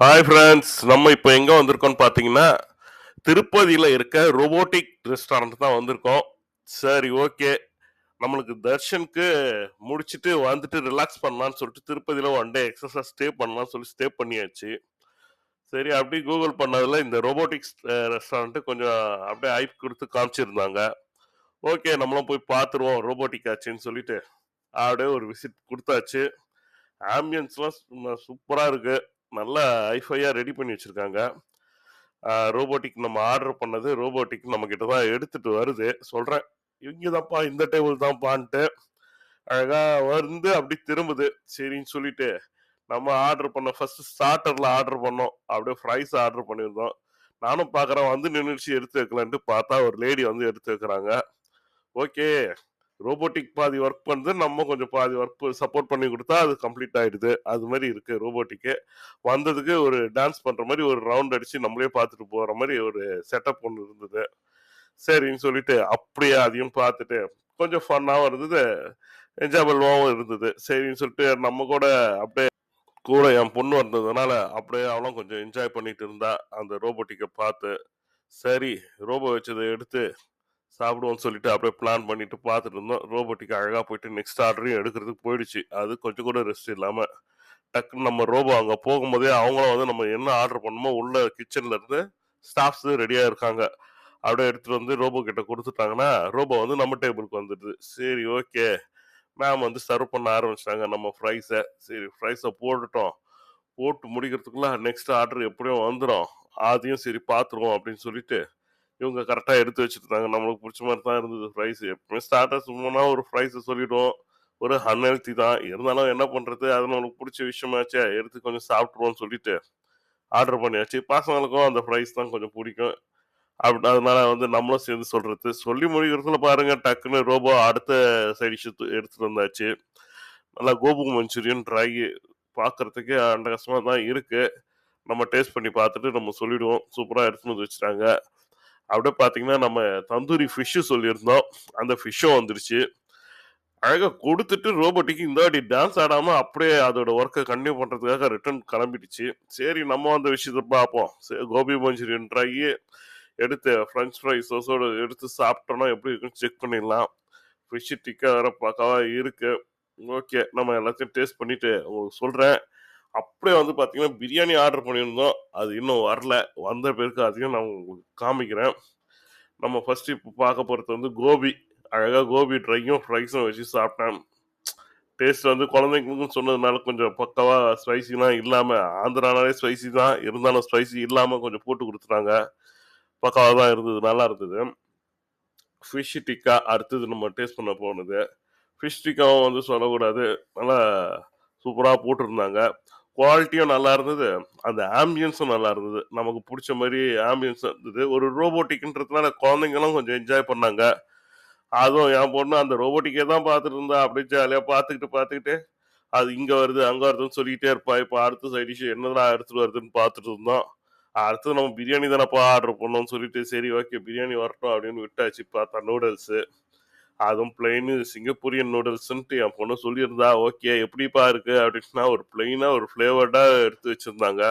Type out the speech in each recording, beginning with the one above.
Hi friends, நம்ம இப்போ எங்க வந்திருக்கோம்னு பார்த்தீங்கன்னா, திருப்பதியில இருக்க ரோபோட்டிக் ரெஸ்டாரண்ட் தான் வந்திருக்கோம். சரி, ஓகே. நம்மளுக்கு தர்ஷனுக்கு முடிச்சுட்டு வந்துட்டு ரிலாக்ஸ் பண்ணலாம்னு சொல்லிட்டு திருப்பதியில ஒன் டே எக்ஸஸா ஸ்டே பண்ணலாம்னு சொல்லி ஸ்டே பண்ணியாச்சு. சரி, அப்படியே கூகுள் பண்ணதுல இந்த ரோபோட்டிக்ஸ் ரெஸ்டாரண்ட் கொஞ்சம் அப்படியே ஹைப் குடுத்து காமிச்சிருந்தாங்க. ஓகே, நம்மளும் போய் பார்த்துருவோம் ரோபோட்டிக் ஆச்சேன்னு சொல்லிட்டு, அப்படியே ஒரு விசிட் குடுத்தாச்சு. ஆம்பியன்ஸ்லாம் சூப்பரா இருக்கு. நல்லா ஹைஃபையா ரெடி பண்ணி வச்சிருக்காங்க. ரோபோட்டிக் நம்ம ஆர்டர் பண்ணது ரோபோட்டிக் நம்ம கிட்ட தான் எடுத்துட்டு வருது. சொல்றேன், இங்க தான்ப்பா இந்த டேபிள் தான்ப்பான்ட்டு. அழகா வந்து அப்படி திரும்புது. சரின்னு சொல்லிட்டு, நம்ம ஆர்டர் பண்ண ஃபர்ஸ்ட் ஸ்டார்ட்டர்ல ஆர்டர் பண்ணோம். அப்படியே ஃப்ரைஸ் ஆர்டர் பண்ணியிருந்தோம். நானும் பார்க்குறேன் வந்து நின்னுடுச்சு எடுத்து வைக்கலான்ட்டு பார்த்தா, ஒரு லேடி வந்து எடுத்து வைக்கிறாங்க. ஓகே. ரோபோட்டிக் பாதி ஒர்க் பண்ணுது. நம்ம கொஞ்சம் பாதி ஒர்க் சப்போர்ட் பண்ணி குடுத்தா, அது கம்ப்ளீட் ஆயிடுது. அது மாரி இருக்கு ரோபோட்டிக்கு. வந்ததுக்கு ஒரு டான்ஸ் பண்ற மாரி ஒரு ரவுண்ட் அடிச்சு நம்மளே பார்த்துட்டு போற மாரி ஒரு செட்டப் ஒண்ணு இருந்தது. சரின்னு சொல்லிட்டு, அப்படியே அதையும் பார்த்துட்டு, கொஞ்சம் ஃபன்னாவும் இருந்தது. என்ஜாயபிளாவும் இருந்தது. சரின்னு சொல்லிட்டு நம்ம கூட அப்படியே கூட என் பொண்ணு வந்ததுனால, அப்படியே அவளும் கொஞ்சம் என்ஜாய் பண்ணிட்டு இருந்தா, அந்த ரோபோட்டிக்க பார்த்து. சரி, ரோபோ வச்சத எடுத்து சாப்பிடுவோம்னு சொல்லிட்டு அப்படியே பிளான் பண்ணிட்டு பார்த்துட்டு இருந்தோம். ரோபோட்டிக் அழகா போயிட்டு நெக்ஸ்ட் ஆர்டரையும் எடுக்கிறதுக்கு போயிடுச்சு. அது கொஞ்சம் கூட ரெஸ்ட் இல்லாம. டக்குன்னு நம்ம ரோபோ அங்க போகும்போதே அவங்களும் வந்து நம்ம என்ன ஆர்டர் பண்ணோமோ உள்ள கிச்சன்ல இருந்து ஸ்டாஃப்ஸ் ரெடியா இருக்காங்க. அப்படியே எடுத்துட்டு வந்து ரோபோ கிட்ட குடுத்துட்டாங்கன்னா, ரோபோ வந்து நம்ம டேபிளுக்கு வந்துடுது. சரி, ஓகே. மேம் வந்து சர்வ் பண்ண ஆரம்பிச்சுட்டாங்க நம்ம ஃப்ரைஸ. சரி, ஃப்ரைஸ போட்டுட்டோம். போட்டு முடிக்கிறதுக்குள்ள நெக்ஸ்ட் ஆர்டர் எப்படியும் வந்துரும். அதையும் சரி பார்த்துருவோம் அப்படின்னு சொல்லிட்டு இவங்க கரெக்டா எடுத்து வச்சிருந்தாங்க. நம்மளுக்கு புடிச்ச மாரி தான் இருந்தது ஃப்ரைஸ். எப்பவுமே ஸ்டார்டர்ஸ் சும்மா ஒரு ஃப்ரைஸ சொல்லிடுவோம். ஒரு அன்ஹெல்த்தி தான். இருந்தாலும் என்ன பண்றது? அது நம்மளுக்கு புடிச்ச விஷயமாச்சே. எடுத்து கொஞ்சம் சாப்பிட்டுருவோம்னு சொல்லிட்டு ஆர்டர் பண்ணியாச்சு. பசங்களுக்கும் அந்த ஃப்ரைஸ் தான் கொஞ்சம் புடிக்கும். அதனால வந்து நம்மளும் சேர்ந்து சொல்றது. சொல்லி முடிக்கிறதுக்குள்ள பாருங்க டக்குன்னு ரோபோ அடுத்த சைட் டிஷ் எடுத்துட்டு வந்தாச்சு. நல்லா கோபு மஞ்சூரியன் ட்ரை பார்க்கறதுக்கே அட்டகாசமா தான் இருக்கு. நம்ம டேஸ்ட் பண்ணி பார்த்துட்டு நம்ம சொல்லிடுவோம். சூப்பரா எடுத்துட்டு வந்து வச்சுட்டாங்க. அப்படியே பார்த்தீங்கன்னா, நம்ம தந்தூரி ஃபிஷ் சொல்லியிருந்தோம். அந்த ஃபிஷ்ஷும் வந்துருச்சு. அழகா குடுத்துட்டு ரோபோட்டுக்கு இந்த வாட்டி டான்ஸ் ஆடாம அப்படியே அதோட ஒர்க்க கன்டின்யூ பண்றதுக்காக ரிட்டர்ன் கிளம்பிடுச்சு. சரி, நம்ம அந்த விஷயத்த பார்ப்போம். கோபி மஞ்சூரியன் ட்ரையி எடுத்து ஃப்ரெஞ்ச் ஃப்ரை சாஸோட எடுத்து சாப்பிட்டோம்னா எப்படி இருக்குன்னு செக் பண்ணிடலாம். ஃபிஷ் டிக்கா வேற பக்காவா இருக்கு. ஓகே. நம்ம எல்லாத்தையும் டேஸ்ட் பண்ணிட்டு உங்களுக்கு சொல்றேன். அப்படியே வந்து பார்த்தீங்கன்னா, பிரியாணி ஆர்டர் பண்ணியிருந்தோம். அது இன்னும் வரல. வந்த பிறகு அதையும் நான் உங்களுக்கு காமிக்கிறேன். நம்ம ஃபர்ஸ்ட் இப்ப பார்க்க போறது வந்து கோபி. அழகா கோபி ட்ரையும், ஃப்ரைஸும் வச்சு சாப்பிட்டேன். டேஸ்ட் வந்து குழந்தைங்களுக்கும் சொன்னதுனால கொஞ்சம் பக்காவா ஸ்பைசிலாம் இல்லாம, ஆந்திரானாலே ஸ்பைசி தான். இருந்தாலும் ஸ்பைசி இல்லாம கொஞ்சம் போட்டு குடுத்துட்டாங்க. பக்காவா தான் இருந்தது. நல்லா இருந்தது. ஃபிஷ் டிக்கா அடுத்தது நம்ம டேஸ்ட் பண்ண போனது. ஃபிஷ் டிக்காவும் வந்து சொல்லக்கூடாது. நல்லா சூப்பரா போட்டிருந்தாங்க. குவாலிட்டியும் நல்லா இருந்தது. அந்த ஆம்பியன்ஸும் நல்லா இருந்தது. நமக்கு புடிச்ச மாரி ஆம்பியன்ஸ் இருந்தது. ஒரு ரோபோட்டிக்ன்றதுனால குழந்தைங்களும் கொஞ்சம் என்ஜாய் பண்ணாங்க. அதுவும் என் பொண்ணு அந்த ரோபோட்டிக்கே தான் பார்த்துட்டு இருந்தா. அப்படியே ஜாலியா பார்த்துக்கிட்டு, அது இங்க வருது, அங்க வருதுன்னு சொல்லிட்டே இருப்பா. இப்ப அடுத்த சைட் டிஷ் என்னடா எடுத்துட்டு வருதுன்னு பார்த்துட்டு இருந்தோம். அடுத்து நம்ம பிரியாணி தானப்பா ஆர்டர் பண்ணோம்னு சொல்லிட்டு, சரி ஓகே பிரியாணி வரட்டும் அப்படின்னு விட்டாச்சு. பார்த்தா நூடுல்ஸு. அதுவும் பிளெயின் சிங்கப்பூரியன் நூடுல்ஸ்ன்ட்டு என் பொண்ணு சொல்லியிருந்தா. ஓகே, எப்படிப்பா இருக்கு அப்படின்னா, ஒரு பிளெயினா ஒரு ஃப்ளேவர்டா எடுத்து வச்சிருந்தாங்க.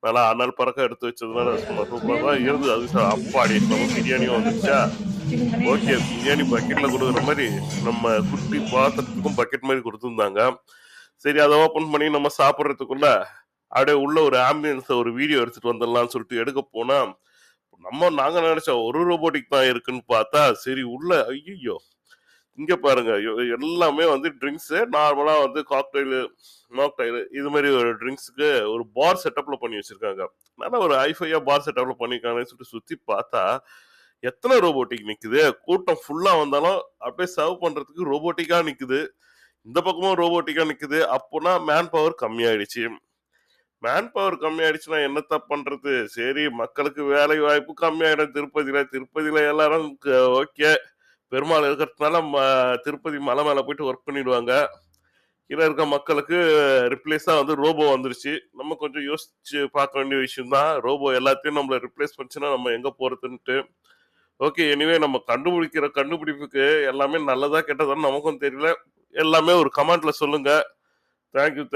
நல்லா அனல் பறக்க எடுத்து வச்சதுனால சும்மா சூப்பரா தான் இருந்தது. அது அப்பாடி நம்ம பிரியாணியும் வந்துருச்சா? ஓகே. பிரியாணி பக்கெட்ல குடுக்குற மாரி, நம்ம குட்டி பாத்திரத்துக்கும் பக்கெட் மாரி குடுத்துருந்தாங்க. சரி, அத ஓப்பன் பண்ணி நம்ம சாப்பிடுறதுக்குள்ள, அப்படியே உள்ள ஒரு ஆம்பியன்ஸ் ஒரு வீடியோ எடுத்துட்டு வந்துடலாம்னு சொல்லிட்டு எடுக்க போனா, நாங்க நெனச்சோம் ஒரு ரோபோட்டிக் தான் இருக்குன்னு பார்த்தா, சரி உள்ள ஐய்யய்யோ! இங்க பாருங்க எல்லாமே வந்து ட்ரிங்க்ஸு நார்மலா வந்து காக்டெயிலு, மாக்டெயிலு இது மாரி ஒரு ட்ரிங்க்ஸுக்கு ஒரு பார் செட்டப்ல பண்ணி வச்சிருக்காங்க. நல்ல ஒரு ஹைஃபையா பார் செட்டப்ல பண்ணியிருக்காங்கன்னு சொல்லிட்டு சுத்தி பார்த்தா, எத்தன ரோபோட்டிக் நிக்குது. கூட்டம் ஃபுல்லா வந்தாலும் அப்படியே சர்வ் பண்றதுக்கு ரோபோட்டிக்கா நிக்குது. இந்த பக்கமும் ரோபோட்டிக்கா நிக்குது. அப்போனா மேன் பவர் கம்மியாயிடுச்சு. மேன் பவர் கம்மியாயிடுச்சுன்னா என்னத்த பண்றது? சரி, மக்களுக்கு வேலை வாய்ப்பு கம்மியாயிடும் திருப்பதில. திருப்பதில எல்லாரும் ஓகே. பெருமாள் இருக்கிறதுனால திருப்பதி மலை மேல போயிட்டு ஒர்க் பண்ணிடுவாங்க. கீழ இருக்க மக்களுக்கு ரிப்ளேஸா வந்து ரோபோ வந்துருச்சு. நம்ம கொஞ்சம் யோசிச்சு பார்க்க வேண்டிய விஷயம் தான். ரோபோ எல்லாத்தையும் நம்மள ரிப்ளேஸ் பண்ணுச்சுன்னா நம்ம எங்க போறதுன்ட்டு. ஓகே. எனிவே நம்ம கண்டுபிடிக்கிற கண்டுபிடிப்புக்கு எல்லாமே நல்லதா, கெட்டதான்னு நமக்கும் தெரியல. எல்லாமே ஒரு கமெண்ட்ல சொல்லுங்க. Thank you.